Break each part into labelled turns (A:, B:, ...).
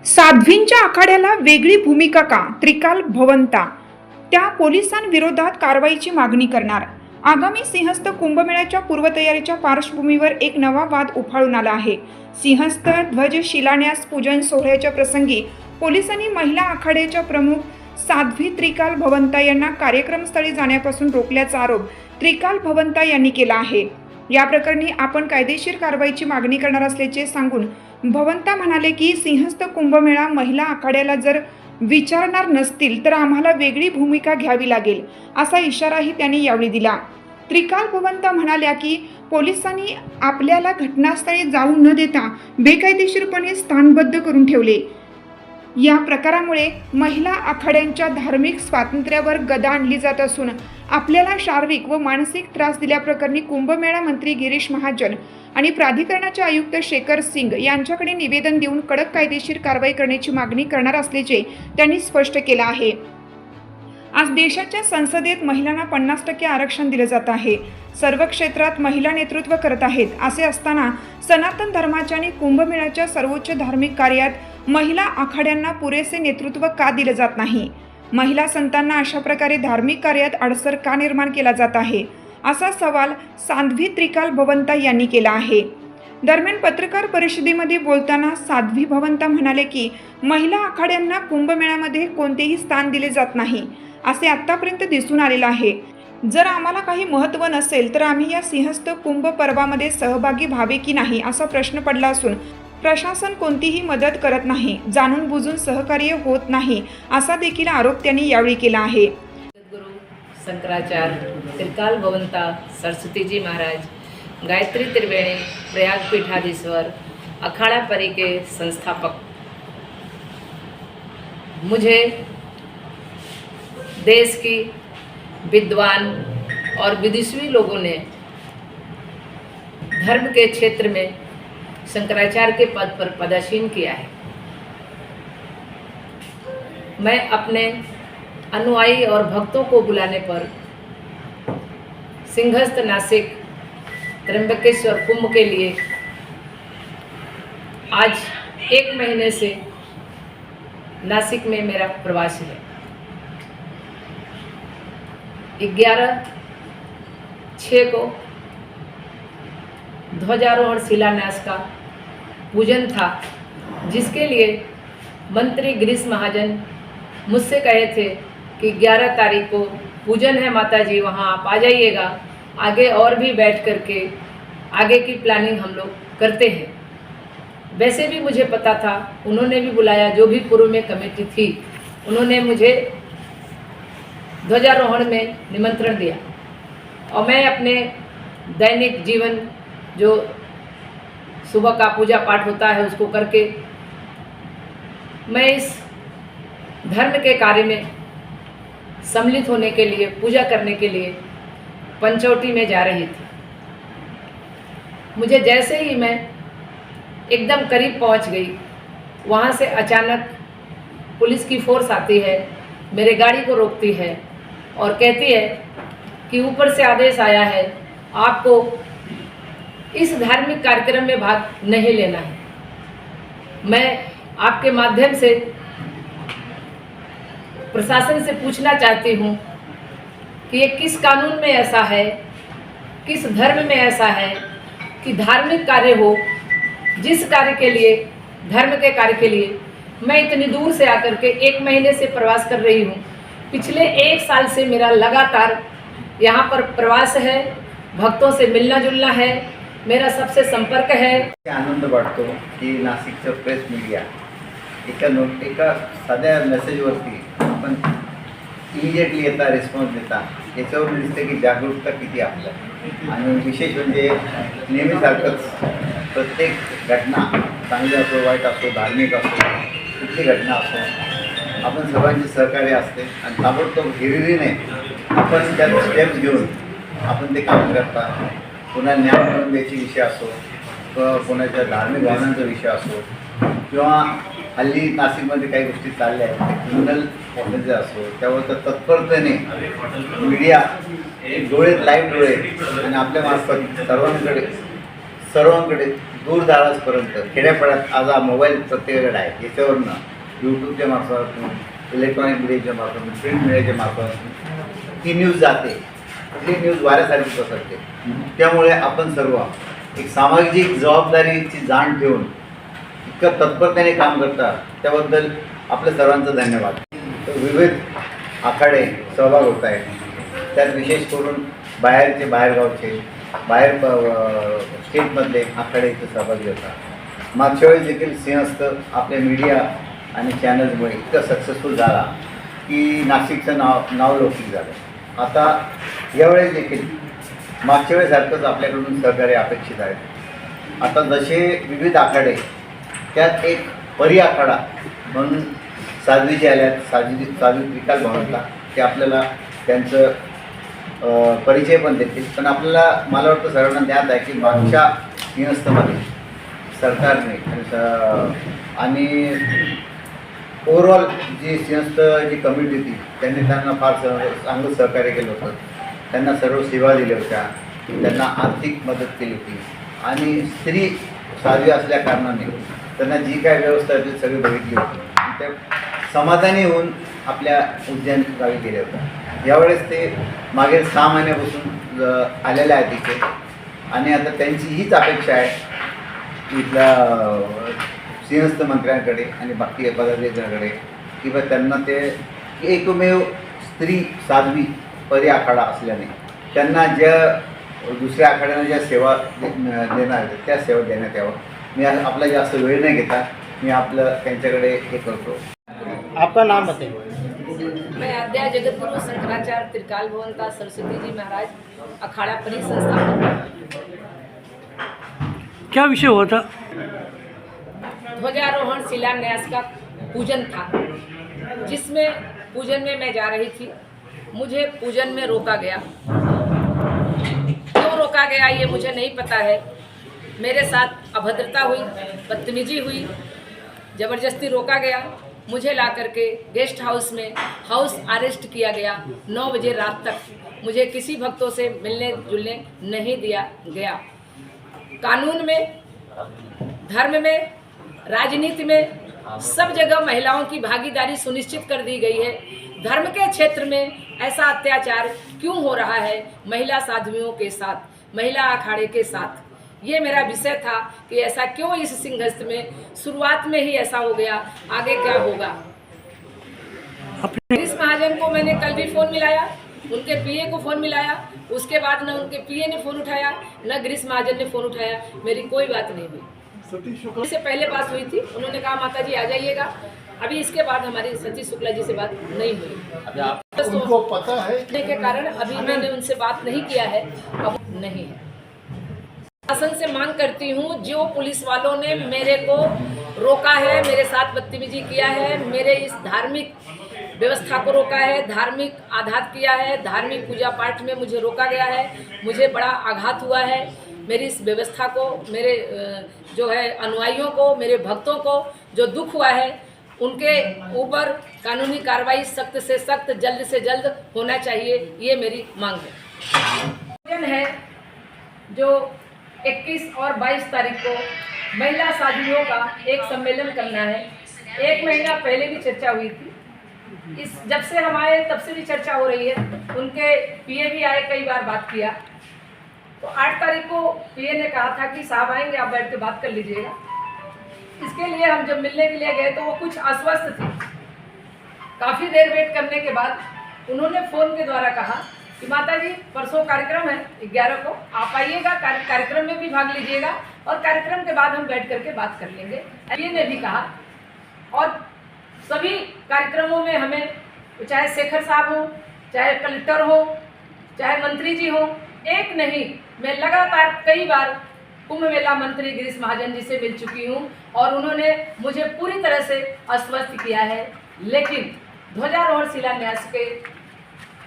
A: साध्वींच्या आखाड्याला वेगळी भूमिका का? त्रिकाल भवंता त्या पोलिसांविरोधात कारवाईची मागणी करणार. आगामी सिंहस्थ कुंभमेळ्याच्या पूर्वतयारीच्या पार्श्वभूमीवर एक नवा वाद उफाळून आला आहे. सिंहस्थ ध्वज शिलान्यास पूजन सोहळ्याच्या प्रसंगी पोलिसांनी महिला आखाड्याच्या प्रमुख साध्वी त्रिकाल भवंता यांना कार्यक्रमस्थळी जाण्यापासून रोखल्याचा आरोप त्रिकाल भवंता यांनी केला आहे. या प्रकरणी आपण कायदेशीर कारवाईची मागणी करणार असल्याचे सांगून भवंता म्हणाले की सिंहस्थ कुंभमेळा महिला आखाड्याला जर विचारणार नसतील तर आम्हाला वेगळी भूमिका घ्यावी लागेल, असा इशाराही त्यांनी यावेळी दिला. त्रिकाल भवंता म्हणाल्या की पोलिसांनी आपल्याला घटनास्थळी जाऊ न देता बेकायदेशीरपणे स्थानबद्ध करून ठेवले. या प्रकारामुळे महिला आखाड्यांच्या धार्मिक स्वातंत्र्यावर गदा आणली जात असून आपल्याला शारीरिक व मानसिक त्रास दिल्याप्रकरणी कुंभमेळा मंत्री गिरीश महाजन आणि प्राधिकरणाचे आयुक्त शेखर सिंग यांच्याकडे निवेदन देऊन कडक कायदेशीर कारवाई करण्याची मागणी करणार असल्याचे त्यांनी स्पष्ट केलं आहे. आज देशाच्या संसदेत महिलांना 50% आरक्षण दिले जात आहे. सर्व क्षेत्रात महिला नेतृत्व करत आहेत. असे असताना सनातन धर्माच्या आणि कुंभमेळ्याच्या सर्वोच्च धार्मिक कार्यात महिला आखाड्यांना पुरेसे नेतृत्व का दिले जात नाही? महिला संतांना अशा प्रकारे धार्मिक कार्यात अडसर का निर्माण केला जात आहे, असा सवाल साध्वी त्रिकाल भवंता यांनी केला आहे. दरम्यान पत्रकार परिषदेमध्ये बोलताना साध्वी भवंता म्हणाले की महिला आखाड्यांना कुंभमेळ्यामध्ये कोणतेही स्थान दिले जात नाही, असे आतापर्यंत दिसून आलेलं आहे. जर आम्हाला काही महत्त्व नसेल तर आम्ही या सिंहस्थ कुंभ पर्वामध्ये सहभागी व्हावे की नाही, असा प्रश्न पडला असून प्रशासन कोणतीही मदत करत नाही, जाणून बुजून सहकार्य होत नाही, असा देखील आरोप त्यांनी यावेळी केला आहे.
B: गुरु शंकराचार्य त्रिकाल भवंता सरस्वती जी महाराज गायत्री त्रिवेणी प्रयाग पीठाधीश्वर अखाड़ा परी के संस्थापक, मुझे देश की विद्वान और विदुषी लोगों ने धर्म के क्षेत्र में शंकराचार्य के पद पर पदासीन किया है. मैं अपने अनुयायी और भक्तों को बुलाने पर सिंहस्थ नासिक त्र्यंबकेश्वर कुंभ के लिए आज 1 महीने से नासिक में मेरा प्रवास है. 11/6 को ध्वजारोहण शिलान्यास का पूजन था, जिसके लिए मंत्री गिरीश महाजन मुझसे कहे थे कि 11 तारीख को पूजन है माता जी, वहाँ आप आ जाइएगा, आगे और भी बैठ करके आगे की प्लानिंग हम लोग करते हैं. वैसे भी मुझे पता था, उन्होंने भी बुलाया, जो भी पूर्व में कमेटी थी उन्होंने मुझे ध्वजारोहण में निमंत्रण दिया और मैं अपने दैनिक जीवन जो सुबह का पूजा पाठ होता है उसको करके मैं इस धर्म के कार्य में सम्मिलित होने के लिए, पूजा करने के लिए पंचवटी में जा रही थी. मुझे जैसे ही मैं एकदम करीब पहुंच गई, वहाँ से अचानक पुलिस की फोर्स आती है, मेरे गाड़ी को रोकती है और कहती है कि ऊपर से आदेश आया है, आपको इस धार्मिक कार्यक्रम में भाग नहीं लेना है. मैं आपके माध्यम से प्रशासन से पूछना चाहती हूँ कि ये किस कानून में ऐसा है, किस धर्म में ऐसा है कि धार्मिक कार्य हो, जिस कार्य के लिए, धर्म के कार्य के लिए मैं इतनी दूर से आकर के 1 महीने से प्रवास कर रही हूँ. पिछले 1 साल से मेरा लगातार यहाँ पर प्रवास है, भक्तों से मिलना जुलना है, मेरा सबसे संपर्क है.
C: आनंद वाटतो की नाशिकचं प्रेस मीडिया एका साध्या मेसेजवरती आपण इमिजिएटली येता, रिस्पॉन्स देता, याच्यावरून दिसते की जागरूकता किती आपल्या. आणि विशेष म्हणजे नेहमीसारखंच प्रत्येक घटना, चांगली असो, वाईट असो, धार्मिक असो, कुठली घटना असो, आपण सर्वांचे सहकार्य असते आणि ताबडतोब हिरिरीने आपण त्यात स्टेप्स घेऊन आपण ते काम करता. पुन्हा न्याय मिळवून द्यायचे विषय असो किंवा कोणाच्या धार्मिक भावनांचा विषय असो किंवा हल्ली नाशिकमध्ये काही गोष्टी चालल्या आहेत, क्रिमिनल पॉलिसी असो, त्यावर तर तत्परतेने मीडिया डोळे, लाईव्ह डोळे आणि आपल्या मार्फत सर्वांकडे दूरदाराजपर्यंत खेड्यापाड्यात आज हा मोबाईल प्रत्येकाकडे आहे, याच्यावरनं यूट्यूबच्या मार्फतातून, इलेक्ट्रॉनिक मीडियाच्या मार्फतातून, प्रिंट मीडियाच्या मार्फतातून ती न्यूज जाते, ती न्यूज वाऱ्यासारखी पसरते. त्यामुळे आपण सर्व एक सामाजिक जबाबदारीची जाण ठेवून इतकं तत्परतेने काम करतात, त्याबद्दल आपल्या सर्वांचं धन्यवाद. विविध आखाडे सहभाग होत आहेत, त्यात विशेष करून बाहेरगावचे स्टेटमधले आखाडे इथं सहभागी होतात. मागच्या वेळेस देखील सिंहस्थ आपल्या मीडिया आणि चॅनल्समुळे इतकं सक्सेसफुल झाला की नाशिकचं नावलौकिक झालं. आता यावेळेस देखील मागच्या वेळेसारखंच आपल्याकडून सहकार्य अपेक्षित आहे. आता जसे विविध आखाडे, त्यात एक परी आखाडा म्हणून साध्वीचे आल्यात, साध्वी त्रिकाल भवनला, ते आपल्याला त्यांचं परिचय पण देतील. पण आपल्याला मला वाटतं सर्वांना ज्ञात आहे की मागच्या सिंहस्थमध्ये सरकारने आणि ओव्हरऑल जी सिंहस्थ जी कमिटी होती त्यांनी त्यांना फार चांगलं सहकार्य केलं होतं. त्यांना सर्व सेवा दिल्या होत्या, त्यांना आर्थिक मदत केली होती आणि स्त्री साध्वी असल्या कारणाने त्यांना जी काय व्यवस्था आहे ती सगळी बघितली होती. त्या समाधानी होऊन आपल्या उद्यान गावी गेले होते. यावेळेस ते मागील 6 महिन्यापासून आलेले आहेत तिथे आणि आता त्यांची हीच अपेक्षा आहे इथल्या सिंहस्थ मंत्र्यांकडे आणि बाकी पदाधिकाऱ्यांकडे की बा त्यांना ते एकमेव स्त्री साध्वी परी आखाडा असल्याने त्यांना ज्या दुसऱ्या आखाड्यांना ज्या सेवा देणार आहेत त्या सेवा देण्यात यावं. मी आपला जास्त वेळ नहीं घेता, मैं आपलं त्यांच्याकडे हे करतो.
D: आपका नाम बताइए.
B: मैं आद्या जगतगुरु शंकराचार्य त्रिकाल भवनता सरस्वती जी महाराज अखाड़ा परी संस्थापक.
D: क्या विषय हुआ था?
B: ध्वजारोहण शिलान्यास का पूजन था, जिसमें पूजन में मैं जा रही थी. मुझे पूजन में रोका गया. क्यों रोका गया ये मुझे नहीं पता है. मेरे साथ अभद्रता हुई, बदतमीजी हुई, ज़बरदस्ती रोका गया. मुझे ला करके गेस्ट हाउस में हाउस अरेस्ट किया गया. 9 बजे रात तक मुझे किसी भक्तों से मिलने जुलने नहीं दिया गया. कानून में, धर्म में, राजनीति में सब जगह महिलाओं की भागीदारी सुनिश्चित कर दी गई है. धर्म के क्षेत्र में ऐसा अत्याचार क्यों हो रहा है महिला साध्वियों के साथ, महिला अखाड़े के साथ, ये मेरा विषय था कि ऐसा क्यों इस सिंहस्थ में शुरुआत में ही ऐसा हो गया, आगे क्या होगा. गिरीश महाजन को मैंने कल भी फ़ोन मिलाया, उनके पीए को फ़ोन मिलाया, उसके बाद न उनके पीए ने फ़ोन उठाया न गिरीश महाजन ने फ़ोन उठाया. मेरी कोई बात नहीं हुई. इससे पहले बात हुई थी, उन्होंने कहा माता जी आ जाइएगा. अभी इसके बाद हमारी सतीश शुक्ला जी से बात नहीं हुई.
E: उनको पता है
B: के कारण अभी मैंने उनसे बात नहीं किया है, अब नहीं है. शासन से मांग करती हूँ, जो पुलिस वालों ने मेरे को रोका है, मेरे साथ बदतमीजी किया है, मेरे इस धार्मिक व्यवस्था को रोका है, धार्मिक आघात किया है, धार्मिक पूजा पाठ में मुझे रोका गया है, मुझे बड़ा आघात हुआ है. मेरी इस व्यवस्था को, मेरे जो है अनुयायियों को, मेरे भक्तों को जो दुख हुआ है, उनके ऊपर कानूनी कार्रवाई सख्त से सख्त, जल्द से जल्द होना चाहिए, ये मेरी मांग है. जो 21 और 22 तारीख को महिला साथियों का एक सम्मेलन करना है. 1 महीना पहले भी चर्चा हुई थी. जब से हम आए तब से भी चर्चा हो रही है. उनके पीए भी आए, कई बार बात किया. तो 8 तारीख को पीए ने कहा था कि साहब आएंगे, आप बैठ के बात कर लीजिएगा. इसके लिए हम जब मिलने के लिए गए तो वो कुछ अस्वस्थ थी. काफ़ी देर वेट करने के बाद उन्होंने फ़ोन के द्वारा कहा कि माता जी परसों कार्यक्रम है 11 को, आप आइएगा, कार्यक्रम में भी भाग लीजिएगा और कार्यक्रम के बाद हम बैठ करके बात कर लेंगे. ये ने भी कहा. और सभी कार्यक्रमों में हमें, चाहे शेखर साहब हो, चाहे कलेक्टर हो, चाहे मंत्री जी हो, एक नहीं, मैं लगातार कई बार कुंभ मेला मंत्री गिरीश महाजन जी से मिल चुकी हूँ और उन्होंने मुझे पूरी तरह से आश्वस्त किया है. लेकिन ध्वजारोहण शिलान्यास के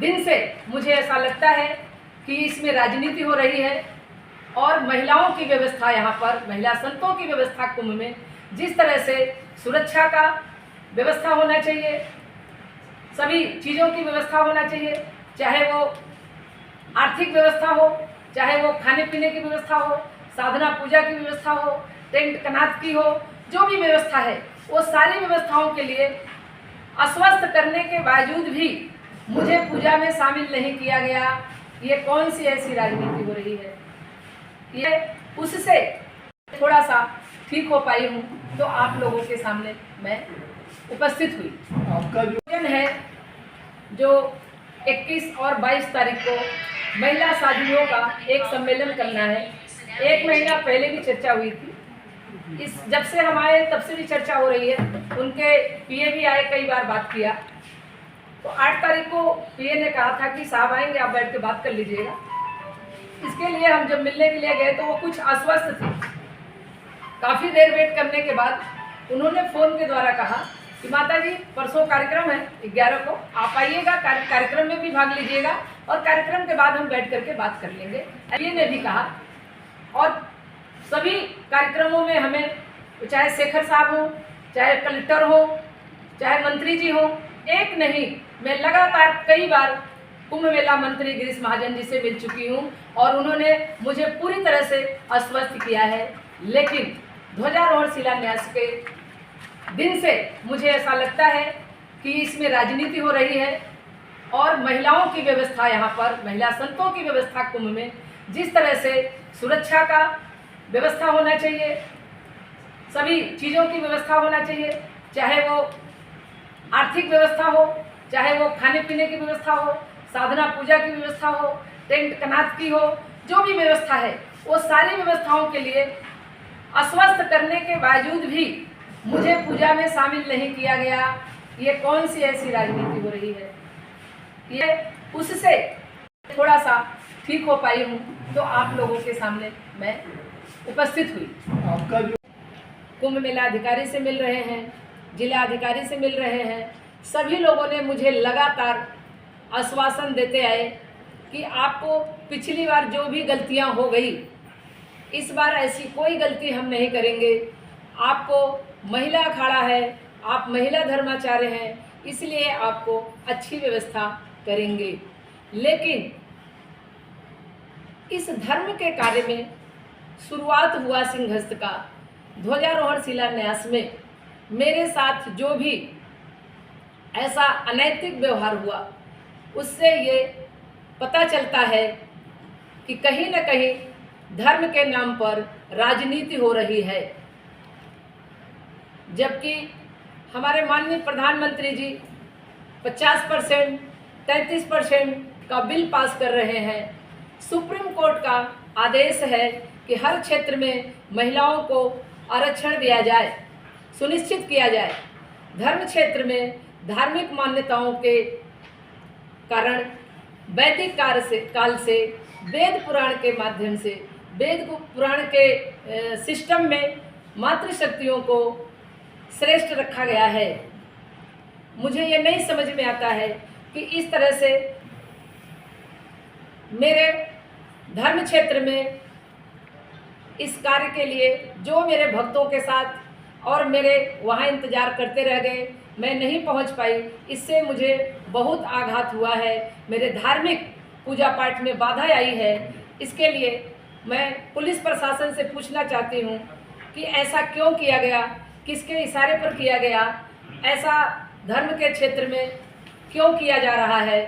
B: दिन से मुझे ऐसा लगता है कि इसमें राजनीति हो रही है और महिलाओं की व्यवस्था, यहाँ पर महिला संतों की व्यवस्था कुंभ में जिस तरह से सुरक्षा का व्यवस्था होना चाहिए, सभी चीज़ों की व्यवस्था होना चाहिए, चाहे वो आर्थिक व्यवस्था हो, चाहे वो खाने पीने की व्यवस्था हो, साधना पूजा की व्यवस्था हो, टेंट कनात की हो, जो भी व्यवस्था है वो सारी व्यवस्थाओं के लिए आश्वस्त करने के बावजूद भी मुझे पूजा में शामिल नहीं किया गया। ये कौन सी ऐसी राजनीति हो रही है? ये उससे थोड़ा सा ठीक हो पाई हूँ तो आप लोगों के सामने मैं उपस्थित हुई।
D: आपका जो
B: आयोजन है जो 21 और 22 तारीख को महिला साथियों का एक सम्मेलन करना है। 1 महीना पहले भी चर्चा हुई थी, इस जब से हम आए तब से भी चर्चा हो रही है। उनके पीए भी आए, कई बार बात किया। तो 8 तारीख को पीए ने कहा था कि साहब आएंगे, आप बैठ के बात कर लीजिएगा। इसके लिए हम जब मिलने के लिए गए तो वो कुछ आश्वस्त थे। काफ़ी देर वेट करने के बाद उन्होंने फ़ोन के द्वारा कहा कि माता जी परसों कार्यक्रम है 11 को, आप आइएगा, कार्यक्रम में भी भाग लीजिएगा और कार्यक्रम के बाद हम बैठ करके बात कर लेंगे। ये ने भी कहा। और सभी कार्यक्रमों में हमें, चाहे शेखर साहब हो, चाहे कलेक्टर हो, चाहे मंत्री जी हो, एक नहीं, मैं लगातार कई बार कुंभ मेला मंत्री गिरीश महाजन जी से मिल चुकी हूँ और उन्होंने मुझे पूरी तरह से आश्वस्त किया है। लेकिन ध्वजारोहण शिलान्यास के दिन से मुझे ऐसा लगता है कि इसमें राजनीति हो रही है और महिलाओं की व्यवस्था, यहाँ पर महिला संतों की व्यवस्था कुंभ में जिस तरह से सुरक्षा का व्यवस्था होना चाहिए, सभी चीज़ों की व्यवस्था होना चाहिए, चाहे वो आर्थिक व्यवस्था हो, चाहे वो खाने पीने की व्यवस्था हो, साधना पूजा की व्यवस्था हो, टेंट कनात की हो, जो भी व्यवस्था है वो सारी व्यवस्थाओं के लिए आश्वस्त करने के बावजूद भी मुझे पूजा में शामिल नहीं किया गया। ये कौन सी ऐसी राजनीति हो रही है? ये उससे थोड़ा सा ठीक हो पाई हूँ तो आप लोगों के सामने मैं उपस्थित हुई।
D: आपका जो
B: कुंभ मेला अधिकारी से मिल रहे हैं, जिला अधिकारी से मिल रहे हैं, सभी लोगों ने मुझे लगातार आश्वासन देते आए कि आपको पिछली बार जो भी गलतियां हो गई, इस बार ऐसी कोई गलती हम नहीं करेंगे। आपको महिला अखाड़ा है, आप महिला धर्माचार्य हैं, इसलिए आपको अच्छी व्यवस्था करेंगे। लेकिन इस धर्म के कार्य में शुरुआत हुआ सिंहस्थ का, ध्वजारोहण शिलान्यास में मेरे साथ जो भी ऐसा अनैतिक व्यवहार हुआ, उससे ये पता चलता है कि कहीं न कहीं धर्म के नाम पर राजनीति हो रही है। जबकि हमारे माननीय प्रधानमंत्री जी 50%, 33% का बिल पास कर रहे हैं। सुप्रीम कोर्ट का आदेश है कि हर क्षेत्र में महिलाओं को आरक्षण दिया जाए, सुनिश्चित किया जाए। धर्म क्षेत्र में धार्मिक मान्यताओं के कारण वैदिक काल से वेद पुराण के माध्यम से, वेद पुराण के सिस्टम में मातृशक्तियों को श्रेष्ठ रखा गया है। मुझे ये नहीं समझ में आता है कि इस तरह से मेरे धर्म क्षेत्र में इस कार्य के लिए जो मेरे भक्तों के साथ और मेरे वहाँ इंतज़ार करते रह गए, मैं नहीं पहुँच पाई, इससे मुझे बहुत आघात हुआ है। मेरे धार्मिक पूजा पाठ में बाधा आई है। इसके लिए मैं पुलिस प्रशासन से पूछना चाहती हूँ कि ऐसा क्यों किया गया, किसके इशारे पर किया गया, ऐसा धर्म के क्षेत्र में क्यों किया जा रहा है।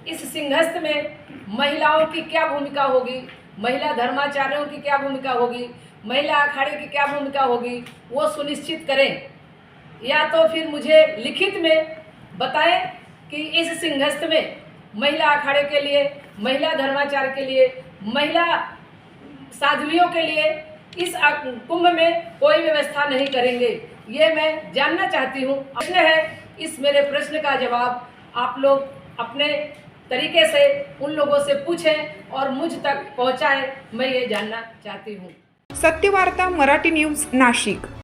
B: इस सिंहस्थ में महिलाओं की क्या भूमिका होगी, महिला धर्माचार्यों की क्या भूमिका होगी, महिला अखाड़े की क्या भूमिका होगी, वो सुनिश्चित करें। या तो फिर मुझे लिखित में बताएं कि इस सिंहस्थ में महिला अखाड़े के लिए, महिला धर्माचार्य के लिए, महिला साध्वियों के लिए इस कुंभ में कोई व्यवस्था नहीं करेंगे। ये मैं जानना चाहती हूँ। प्रश्न है, इस मेरे प्रश्न का जवाब आप लोग अपने तरीके से उन लोगों से पूछें और मुझ तक पहुँचाएं। मैं ये जानना चाहती हूँ।
A: सत्यवार्ता मराठी न्यूज नाशिक।